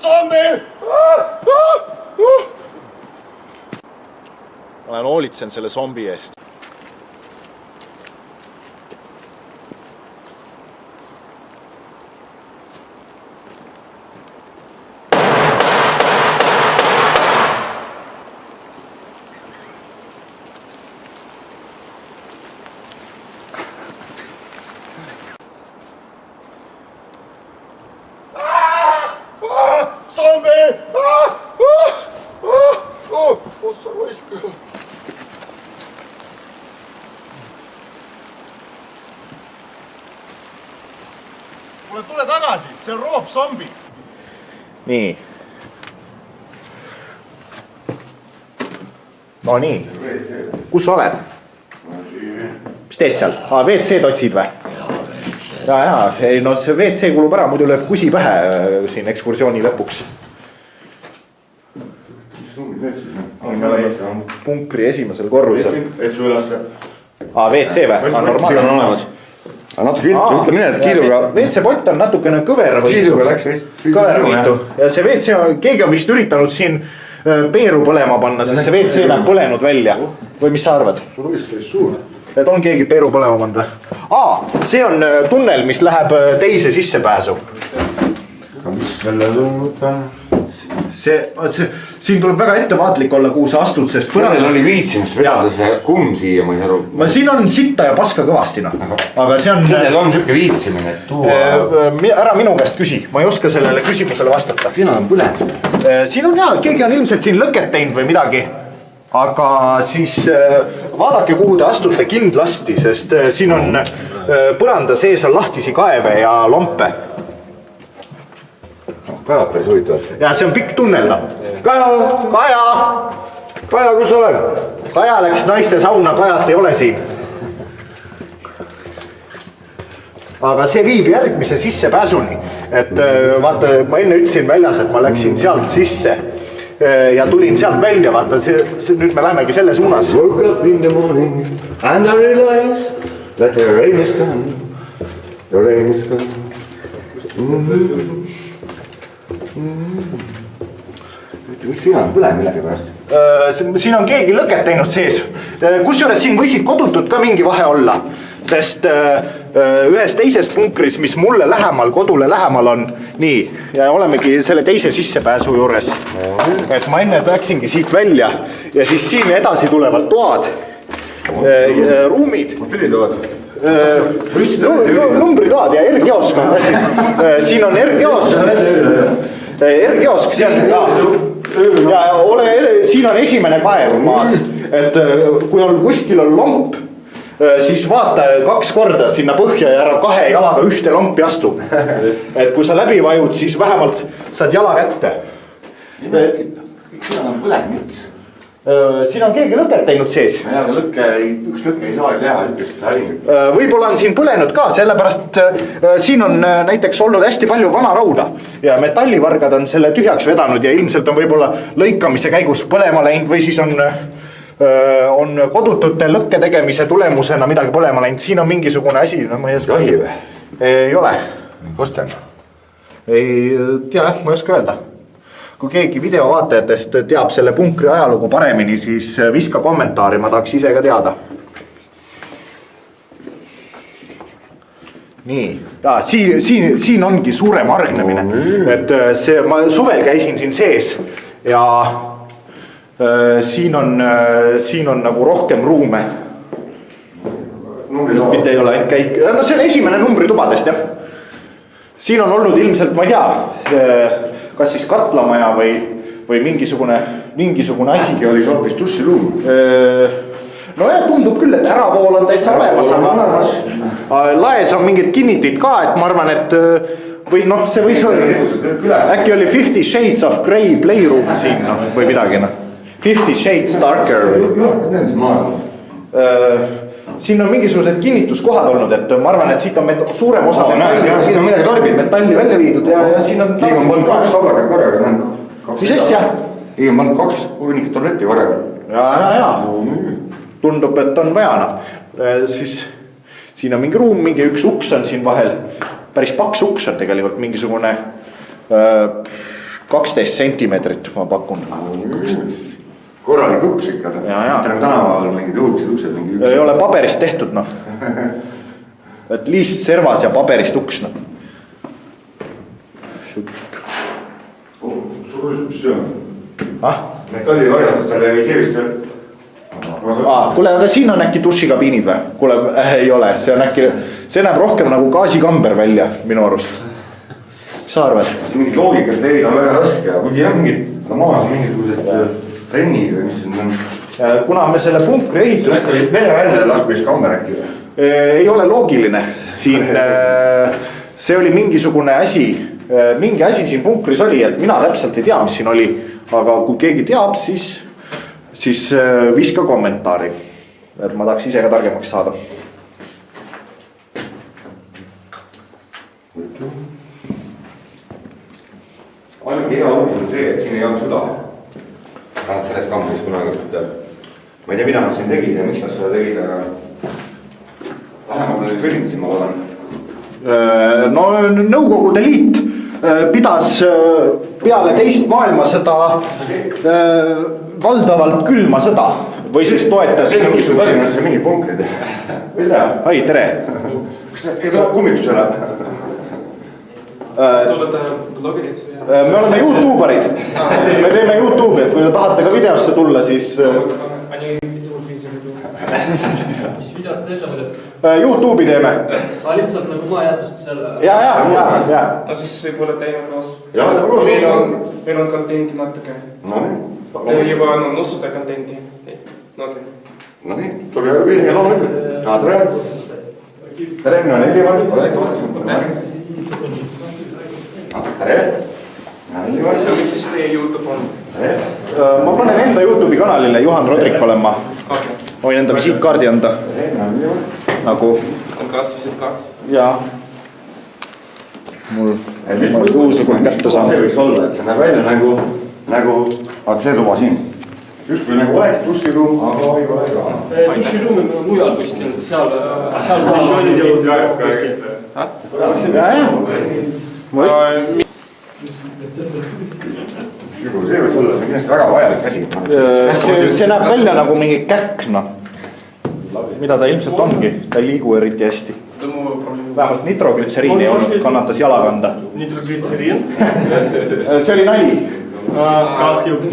Zombi! Olen hoolitsen selle zombi eest. Kuule, tule tagasi, see on Roop zombi. Nii. No nii. Kus sa oled? Mis teed seal? WC-d otsid või? Jaa, ei no see WC kulub ära, muidu lööb kusi pähe siin ekskursiooni lõpuks. Me oleme punkri esimesel korrusel. Et su üles? WC või? Normaalne on olemas. Natuke ütle mine, et kiiluga... WC-pott on natukene kõver või? Kiiluga läks vist... Kõver võitu. Ja see WC on... Keegi on vist üritanud siin peeru põlema panna, sest see WC on põlenud välja. Või mis sa arvad? Sul võist teist suur. Et on keegi peeru põlema panna? See on tunnel, mis läheb teise sissepääsu. Mis selle tundub? Siin tuleb väga ettevaatlik olla, kuhu sa astud, sest Põrandil oli viitsimist vedada see kumm siia, ma ei saa aru. Siin on sitta ja paska kõvasti, noh. Aga see on... Kellel on siuke viitsimine, et tuua... Ära minu käest küsi, ma ei oska sellele küsimusele vastata. Siin on põlenud. Siin on keegi on ilmselt siin lõket teinud või midagi. Aga siis vaadake, kuhu te astute kindlasti, sest siin on põranda sees on lahtisi kaeve ja lompe. Kajab päris huvitavad. Ja see on pikk tunnel. Kaja! Kaja! Kaja, kus sa oled? Kaja läks naiste sauna, Kajat ei ole siin. Aga see viib järgmise sissepääsuni. Et vaata, ma enne ütlesin väljas, et ma läksin sealt sisse ja tulin sealt välja, vaata, nüüd me lähemegi selle suunas. Woke up in the morning and I realized that the rain is gone. The rain is gone. Miks sina on põle millegi pärast? Siin on keegi lõket teinud sees. Kusjuures siin võisid kodutult ka mingi vahe olla, sest ühes teises punkris, mis mulle lähemal, kodule lähemal on, nii, ja olemegi selle teise sissepääsu juures. Et ma enne läksingi siit välja ja siis siin edasi tulevad toad, ruumid. Pilitoad? Numbritoad ja R-kiosk on ka siis. Siin on R-kiosk. R-kiosk, see on ja siin on esimene kaev maas, et kui on kuskil on lomp, siis vaata 2 korda sinna põhja ja ära 2 jalaga ühte lompi astu. Et kui sa läbi vajud, siis vähemalt saad jala kätte. Siin on põle miks? Siin on keegi lõket teinud sees. Ja, aga üks lõkke ei saa teha, ütlest häring. Võib-olla on siin põlenud ka, sellepärast siin on näiteks olnud hästi palju vana rauda ja metallivargad on selle tühjaks vedanud ja ilmselt on võib-olla lõikamise käigus põlema läinud või siis on kodutute lõkke tegemise tulemusena midagi põlema läinud. Siin on mingisugune asi, no ma ei oska. Jahi või? Ei ole. Kosten? Ei tea, ma ei oska öelda. Kui keegi videovaatajatest teab selle punkri ajalugu paremini, siis viska kommentaari, ma tahaks ise ka teada. Nii, siin ongi suurem argnemine, et ma suvel käisin siin sees ja siin on nagu rohkem ruume. Mitte ei ole ainult käik, no see on esimene numbritubadest, jah. Siin on olnud ilmselt, ma ei tea, kas siis katlamaja või mingisugune asi. Oli hoopis tussiruum. No jah, tundub küll, et äravool on täitsa olemas, aga laes on mingid kinnitid ka, et ma arvan, et või noh, see võis äkki oli 50 Shades of Grey playroom siin või midagi. 50 Shades Darker. Siin on mingisugused kinnituskohad olnud, et ma arvan, et siit on suurem osa siin on midagi tarbib. Metalli välja viidud ja siin on... Liig on pannud 2 tablaga korraga. Mis asja? Liig on pannud 2 hunnikut tabletti korraga. Ja. Tundub, et on vaja. Siis siin on mingi ruum, mingi üks uks on siin vahel. Päris paks uks on tegelikult mingisugune 12 sentimeetrit ma pakun. Korralik uks ikka. Mitte nagu tänaval mingid õuksed uksed. Ei ole paberist tehtud noh. Et liist servas ja paberist uks noh. Mis see on? Metalli variantust tal ei seevist veel. Kuule, aga siin on äkki dušikabiinid või? Kuule, ei ole, see on äkki, see näeb rohkem nagu gaasikamber välja minu arust. Mis sa arvad? Mingid loogikad leida on väga raske, aga kuigi jah, mingid maas mingisugused trennid või mis siin on. Kuna me selle punkri ehitust... Vene vändele laskuis kamber äkki või? Ei ole loogiline. Siin, see oli mingisugune asi, mingi asi siin punkris oli, et mina täpselt ei tea, mis siin oli. Aga kui keegi teab, siis viska kommentaari. Et ma tahaks ise ka targemaks saada. Ainuke hea uudis on see, et siin ei olnud sõda. Vähemalt selles kambris kunagi. Ma ei tea, mida nad siin tegid ja miks nad seda tegid, aga vähemalt nad sõdinud siin, ma olen. No Nõukogude Liit pidas peale teist maailmasõda valdavalt külma sõda või siis toetas. See on Tallinnasse mingi punkrid. Ai, tere. Kas teeb kummitusele? Kas te olete blogerid? Me oleme YouTuberid. Me teeme YouTube'i, et kui te tahate ka videosse tulla, siis... Mis videot teete muidu? YouTube'i teeme. Lihtsalt nagu maajätust selle... Ja. No siis võib-olla teeme koos. Meil on contenti natuke. Te juba nussute contenti. No nii, tuli ühine loomulikult. Tere. Tere, mina olen Elivar. Tere. Mis siis teie YouTube on? Ma panen enda YouTube'i kanalile, Juhan Rodrik olen ma. Ma võin enda visiitkaardi anda. Nagu... On kaas visiitkaart? Jaa. Mul uusugune kätte saanud. See võiks olla, et see näeb välja nagu... Vaat see luba siin. Just kui nagu oleks duširuum, aga ei ole ka. Duširuum on mujal kuskil, seal See võiks olla, see on kindlasti väga vajalik asi. See näeb välja nagu mingi käkk, noh. Mida ta ilmselt ongi, ta ei liigu eriti hästi. Vähemalt nitroglütseriin ei olnud, kannatas jala kanda. Nitroglitseriin? See oli nali. Kahjuks.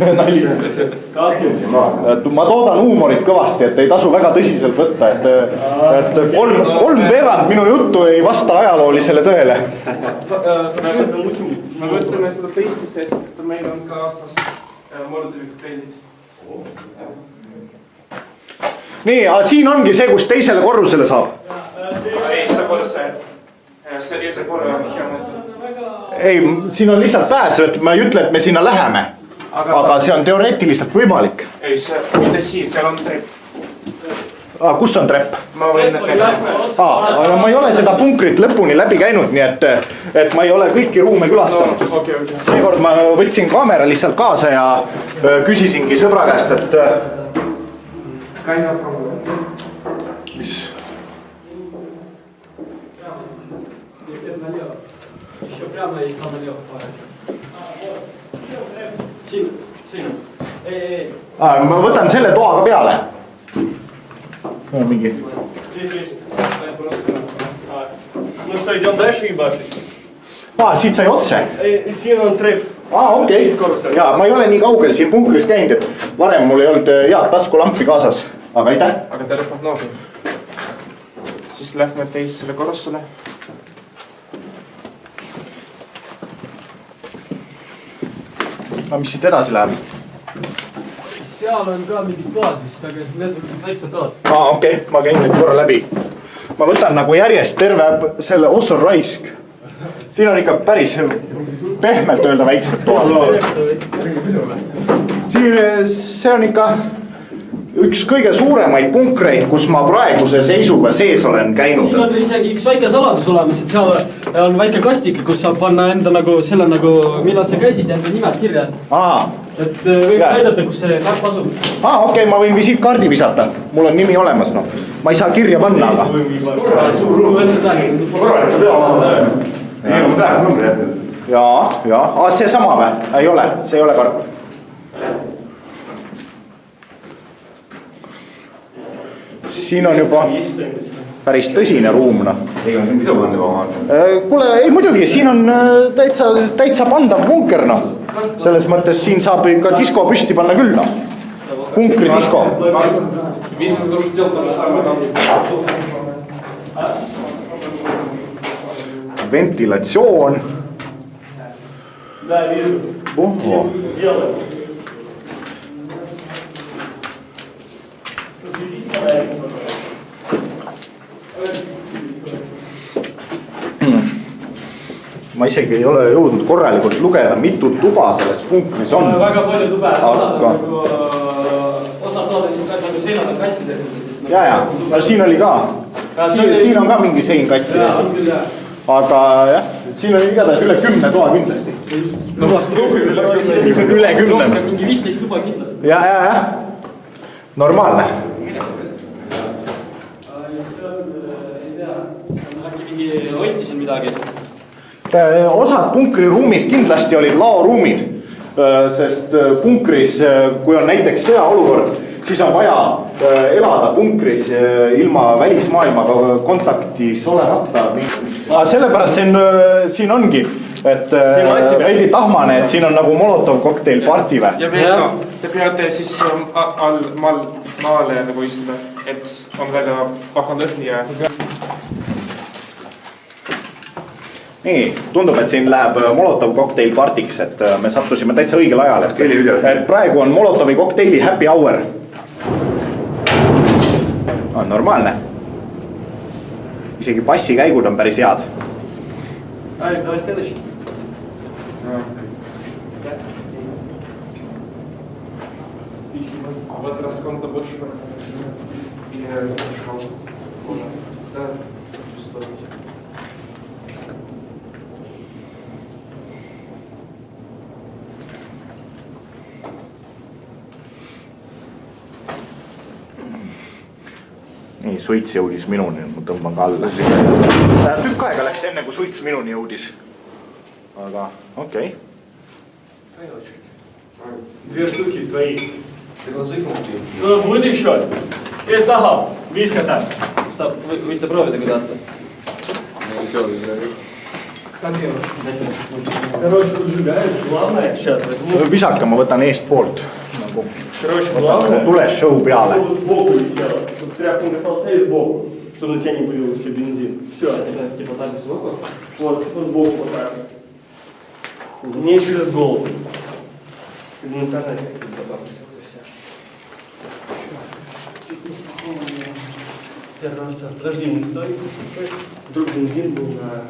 Ma toodan huumorit kõvasti, et ei tasu väga tõsiselt võtta, et kolm veerand minu juttu ei vasta ajaloolisele tõele. Me võtame seda teiste, sest meil on kaasas Mordevik trendid. Nii, siin ongi see, kus teisele korrusele saab. Ei, see pole see. See pole hea mõte. Ei, siin on lihtsalt pääs, et ma ei ütle, et me sinna läheme. Aga see on teoreetiliselt võimalik. Ei, mitte siin, seal on trepp. Kus on trepp? Ma võin... Ma ei ole seda punkrit lõpuni läbi käinud, nii et ma ei ole kõiki ruume külastanud. Seekord ma võtsin kaamera lihtsalt kaasa ja küsisingi sõbra käest, et... Kaina proovime. Mis? Еще прямо и там налево. Siin. Ma võtan selle toaga peale. Mingi. Ну что, идем дальше ебашить? Siit sai otse. Siin on trepp. Okei. Ja ma ei ole nii kaugel siin punkris käinud, et varem mul ei olnud head taskulampi kaasas. Aga aitäh. Aga telefon noogi. Siis lähme teisele korrusele. Mis siit edasi läheb? Seal on ka mingid toad vist, aga need on väiksed toad. Okei, ma käin nüüd korra läbi. Ma võtan nagu järjest terve selle Ossor Raisk. Siin on ikka päris pehmelt öelda väiksed toad. See on ikka üks kõige suuremaid punkreid, kus ma praeguse seisuga sees olen käinud. Siin on isegi üks väike saladus olemas, et seal on väike kastike, kus saab panna enda nagu selle nagu, millal sa käisid ja enda nimed kirja. Et võib näidata, kus see näpp asub. Okei, ma võin visiitkaardi visata. Mul on nimi olemas, noh. Ma ei saa kirja panna, aga... Korralik, sa pea oma... Ei, ma praegu numbri jätnud. ja, see sama või? Ei ole, see ei ole karp. Siin on juba päris tõsine ruum, noh. Ei, on siin pidu pannud juba vaata. Kuule, ei muidugi, siin on täitsa pandav bunker, noh. Selles mõttes siin saab ikka disko püsti panna küll, noh. Bunkri disko. Ventilatsioon. Oho. Ma isegi ei ole jõudnud korralikult lugeda, mitu tuba selles bunkris on. Väga palju tube, Aga... osad tooded nagu seinad on katki tehtud. Ja, no siin oli ka. Siin on ka mingi sein katki tehtud. Aga jah, siin oli igatahes üle 10 toa kindlasti. Üle 10. Mingi 15 tuba kindlasti. Ja. Normaalne. Äkki mingi hoiti siin midagi? Osad punkriruumid kindlasti olid laoruumid, sest punkris, kui on näiteks sõjaolukord, siis on vaja elada punkris ilma välismaailmaga kontaktis olemata. Sellepärast siin ongi, et veidi tahmane, et siin on nagu Molotov kokteil parti või? Ja veel te peate siis maale nagu istuda, et on väga pahan lõhni ja... Nii, tundub, et siin läheb Molotov kokteil partiks, et me sattusime täitsa õigel ajal, et praegu on Molotovi kokteili happy hour. On normaalne. Isegi passikäigud on päris head. Вот раскон-то больше или да. Nii, suits jõudis minuni, ma tõmban ka alla. Tükk aega läks enne, kui suits minuni jõudis. Aga, okei. Две штуки твои. Ну, будет еще. Есть tahab, viiska так. Võite proovida, kui tahate. Короче, выжигаешь, главное сейчас. Visaka ma võtan eest poolt. Короче, главное. Tule show peale. Чтобы сбоку летело, чтобы тряпка не касался и сбоку, чтобы на тебя не полился бензин. Все. Типа так сбоку? Вот сбоку вот так. Не через голову. Элементарная техника безопасности. Первый раз. Подожди, не стой. Вдруг бензин был на...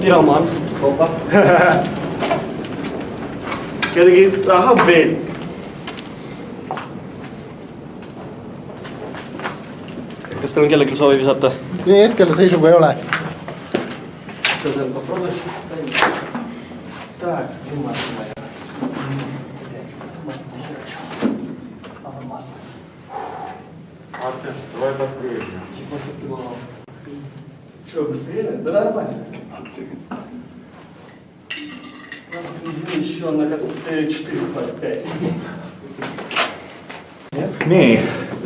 Piramaan, kaupa. Jotenkin tahab veel. Kas teil on kellelgi soovi visata? Hetkel seisuga ei ole. Так, Давай подкроем. что, быстрее? Да нормально. Еще на 4, 5. Nii,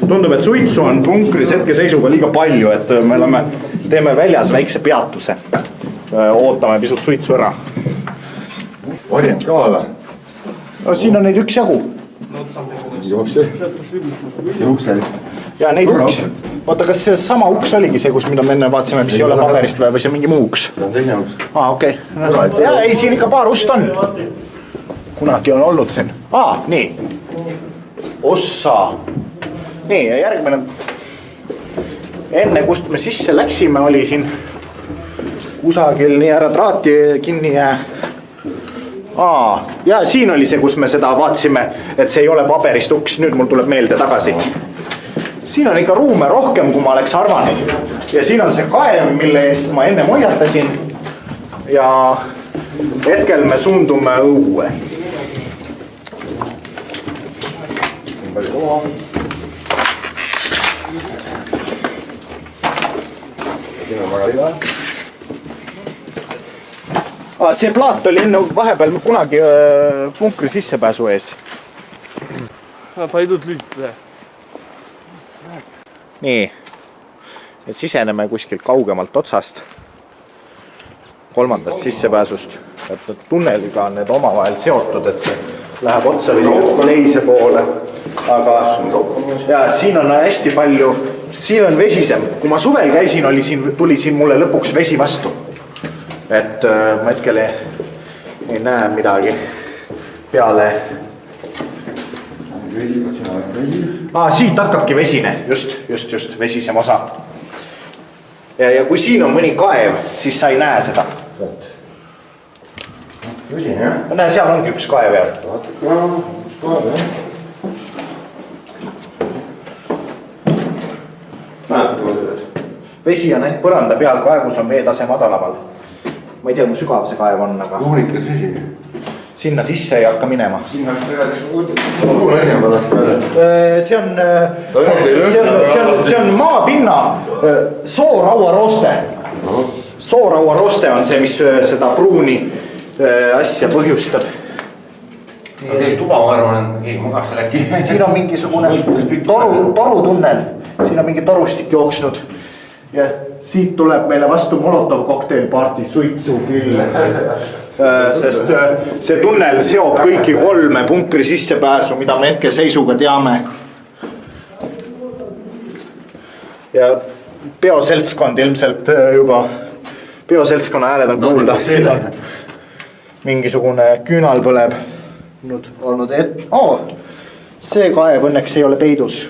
tundub, et suitsu on bunkris hetkeseisuga liiga palju, et me teeme väljas väikse peatuse. Ootame pisut suitsu ära. Varjend ka või? No, siin on neid üks jagu. Juksel. Ja neid uks. Oota, kas see sama uks oligi see, kus mida me enne vaatasime, mis ei ole paberist või see mingi muu uks? See on teine uks. Okei. Ja ei, siin ikka paar ust on. Kunagi on olnud siin. Nii. Ossa. Nii, ja järgmine. Enne, kust me sisse läksime, oli siin kusagil nii ära traati kinni ja... Ja siin oli see, kus me seda vaatsime, et see ei ole paberist uks. Nüüd mul tuleb meelde tagasi. Siin on ikka ruume rohkem, kui ma oleks arvanud. Ja siin on see kaev, mille eest ma enne hoiatasin. Ja hetkel me suundume õue. siin on väga liva. See plaat oli enne vahepeal kunagi punkri sissepääsu ees. Paidud lüüt. Nii, et siseneme kuskil kaugemalt otsast. Kolmandast sissepääsust. Et tunneliga on need omavahel seotud, et see läheb otsa või teise poole. Aga ja, siin on hästi palju, siin on vesisem. Kui ma suvel käisin, tuli siin mulle lõpuks vesi vastu. Et ma hetkel ei näe midagi peale. Siit hakkabki vesine, just vesisem osa. Ja kui siin on mõni kaev, siis sa ei näe seda. Vesine, jah? Näe, seal ongi üks kaev veel. Üks kaev, jah. Vesi on ainult põranda peal, kaevus on veetase madalamal. Ma ei tea, kui sügav see kaev on, aga... Luunikas vesi. Sinna sisse ei hakka minema. Sinna see on maapinna soorauarooste. Soorauarooste on see, mis seda pruuni asja põhjustab. Tuba, ma arvan, keegi magas seal äkki. Siin on mingisugune torutunnel. Siin on mingi torustik jooksnud. Ja siit tuleb meile vastu Molotov kokteilparti suitsupill. Sest see tunnel seob kõiki 3 punkri sissepääsu, mida me hetke seisuga teame. Ja peoseltskond ilmselt juba, peoseltskonna hääled on kuulda. Mingisugune küünal põleb. See kaev õnneks ei ole peidus.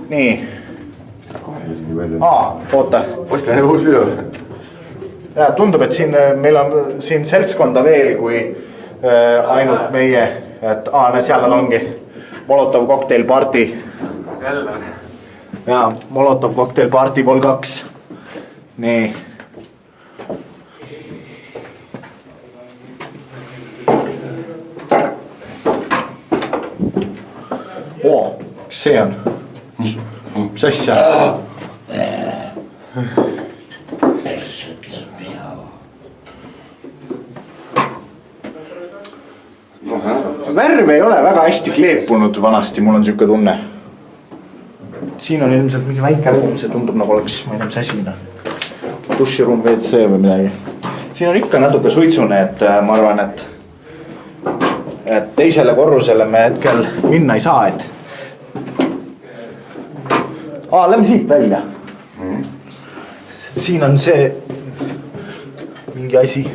Nii. Oota. Osta need uus video. Ja tundub, et meil on siin seltskonda veel kui ainult meie, et seal nad ongi. Molotov kokteilparti. Ja, Molotov kokteilparti vol 2. Nii. Mis see on? Mis asja? Värv ei ole väga hästi kleepunud vanasti, mul on siuke tunne. Siin on ilmselt mingi väike ruum, see tundub nagu oleks, ma ei tea, mis asina. Duširuum, WC või midagi. Siin on ikka natuke suitsune, et ma arvan, et teisele korrusele me hetkel minna ei saa, et... lähme siit välja. Siin on see mingi asi.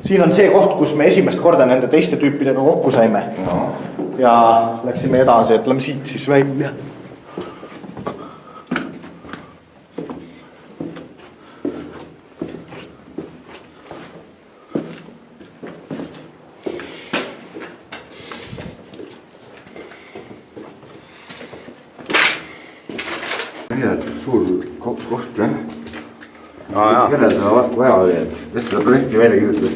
Siin on see koht, kus me esimest korda nende teiste tüüpidega kokku saime. Ja läksime edasi, et lähme siit siis välja. Suur koht, jah? Kelle seda vaja oli, et kes seda projekti välja kirjutas?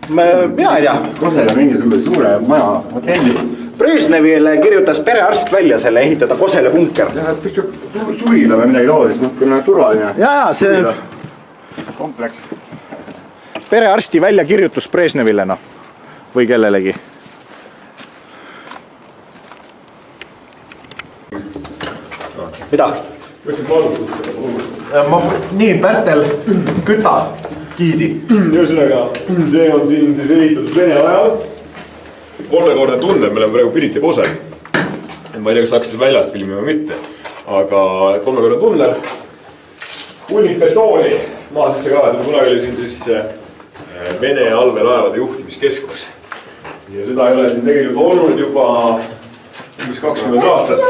Mina ei tea. Kosele mingi suure maja hotelli. Brežnevile kirjutas perearst välja selle ehitada Kosele bunker. Ja, et üks suvila või midagi loodis, küll turvaline. Ja, see... Kompleks. Perearsti välja kirjutus Brežnevile, noh. Või kellelegi. Mida? Nii, Pärtel, küta, kiidi. Ühesõnaga, see on siin siis ehitatud Vene ajal. 3-kordne tunnel, me oleme praegu Pirita Kosel. Ma ei tea, kas hakkasid väljast filmima või mitte. Aga 3-kordne tunnel. Hullid betooni maa sisse ka. Kunagi oli siin siis Vene allveelaevade juhtimiskeskus. Ja seda ei ole siin tegelikult olnud juba umbes 20 aastat.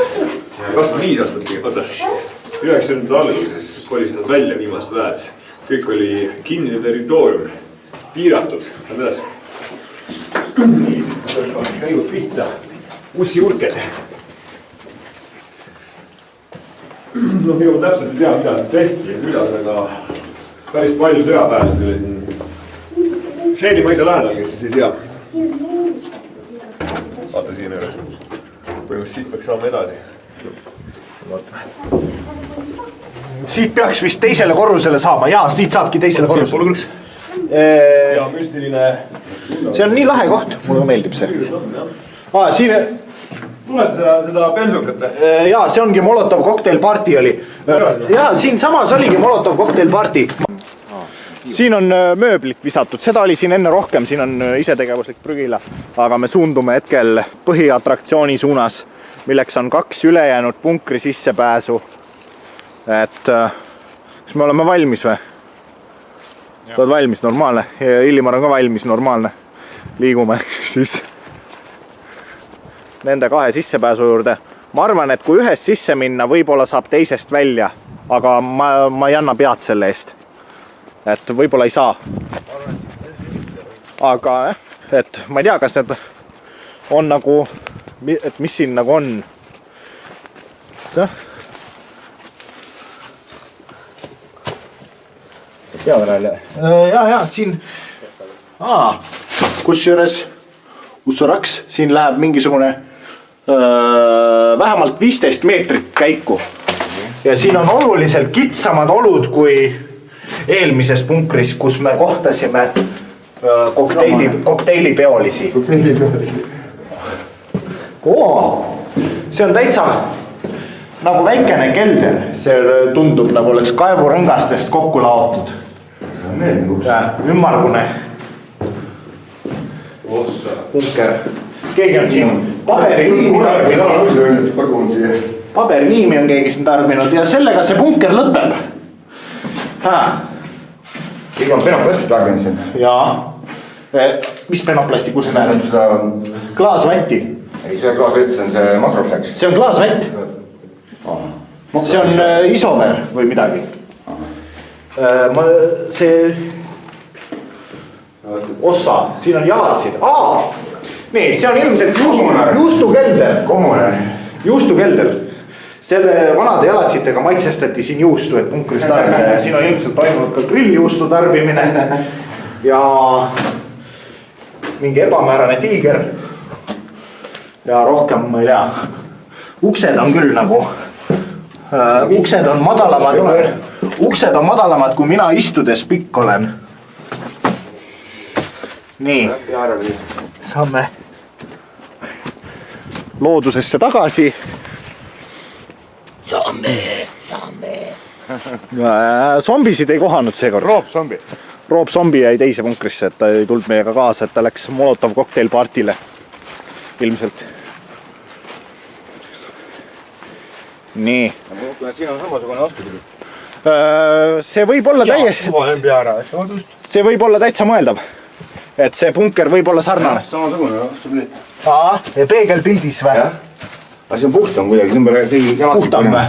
25 aastat pigem, vaata. 90. alguses kolis nad välja viimased väed. Kõik oli kinnine territoorium, piiratud. Nad edasi. Nii, siis oli käinud pihta. Ussiurked. No, minu täpselt ei tea, mida siin tehti ja kuidas, aga päris palju sõjapäevad oli siin. Šeeni mõisa lähedal, kes siis ei tea. Vaata siin üle. Põhimõtteliselt siit peaks saama edasi. siit peaks vist teisele korrusele saama, jaa, siit saabki teisele korrusele. Ja müstiline. See on nii lahe koht, mulle meeldib see. Siin... Tuled seda bensukat? Jaa, see ongi Molotov Cocktail Party oli. Jaa, siin samas oligi Molotov Cocktail Party. Siin on mööblit visatud, seda oli siin enne rohkem, siin on isetegevuslik prügila. Aga me suundume hetkel põhiatraktsiooni suunas, milleks on 2 ülejäänud punkri sissepääsu. Et kas me oleme valmis või? Oled valmis, normaalne. Illimar on ka valmis, normaalne. Liigume siis nende 2 sissepääsu juurde. Ma arvan, et kui ühest sisse minna, võib-olla saab teisest välja, aga ma ei anna pead selle eest. Et võib-olla ei saa. Aga et ma ei tea, kas need on nagu, et mis siin nagu on. Ja, siin kusjuures Ussuraks, siin läheb mingisugune vähemalt 15 meetrit käiku. Ja siin on oluliselt kitsamad olud kui eelmises punkris, kus me kohtasime kokteilipeolisi. See on täitsa nagu väikene kelder. See tundub nagu oleks kaevurõngastest kokku laotud. Ümmargune punker. Keegi on siin paberiliimi on keegi siin tarbinud ja sellega see punker lõpeb. Keegi on penoplasti tarbinud siin. Jaa. Mis penoplasti, kus näed? Klaasvatti. Ei, see klaasvett, see on see makroflex. See on klaasvett. See on isover või midagi. See osa, siin on jalatsid. Nii, see on ilmselt juustukelder. Juustukelder. Selle vanade jalatsitega maitsestati siin juustu, et punkris tarbida. Ja siin on ilmselt toimunud ka grilljuustu tarbimine. Ja mingi ebamäärane tiiger. Ja rohkem, ma ei tea. Uksed on küll nagu... Uksed on madalamad, kui mina istudes pikk olen. Nii. Saame loodusesse tagasi. Zombisid ei kohanud seekord. Rob zombi jäi teise punkrisse, et ta ei tulnud meiega kaasa, et ta läks Molotov Cocktail Partile. Ilmselt. Nii. Siin on samasugune vastupidi. See võib olla see võib olla täitsa mõeldav. Et see punker võib olla sarnane. Samasugune vastupidi. Peegelpildis või? Aga see on puhtam kuidagi, siin pole tegi jalatsid. Puhtam või?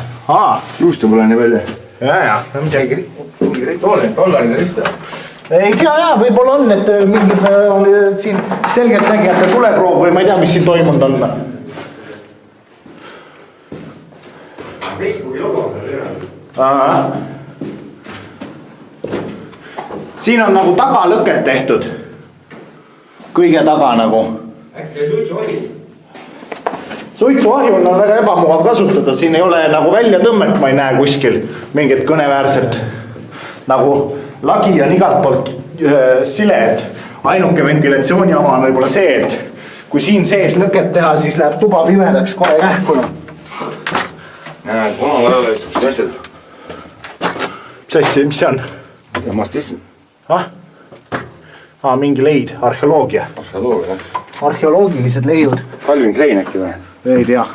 Juustu pole nii välja. Ja. Dollaride rista. Ei tea, võib-olla on, et mingid siin selgelt nägijate tuleproov või ma ei tea, mis siin toimunud on. Facebooki logo on veel. Siin on nagu tagalõket tehtud. Kõige taga nagu. Äkki see suitsuahi? Suitsuahi on väga ebamugav kasutada. Siin ei ole nagu välja tõmmet, ma ei näe kuskil mingit kõneväärset. Nagu lagi on igalt poolt sileed. Ainuke ventilatsiooniama on võib-olla see, et kui siin sees lõket teha, siis läheb tuba pimedaks kohe kähkuna. Näed, oma ajale istused asjad. Mis see on? Ja ma stissin. Mingi leid, arheoloogia. Arheoloogilised leiud. Calvin Klein äkki või? Ei tea.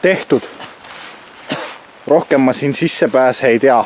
Tehtud. Rohkem ma siin sisse pääse ei tea.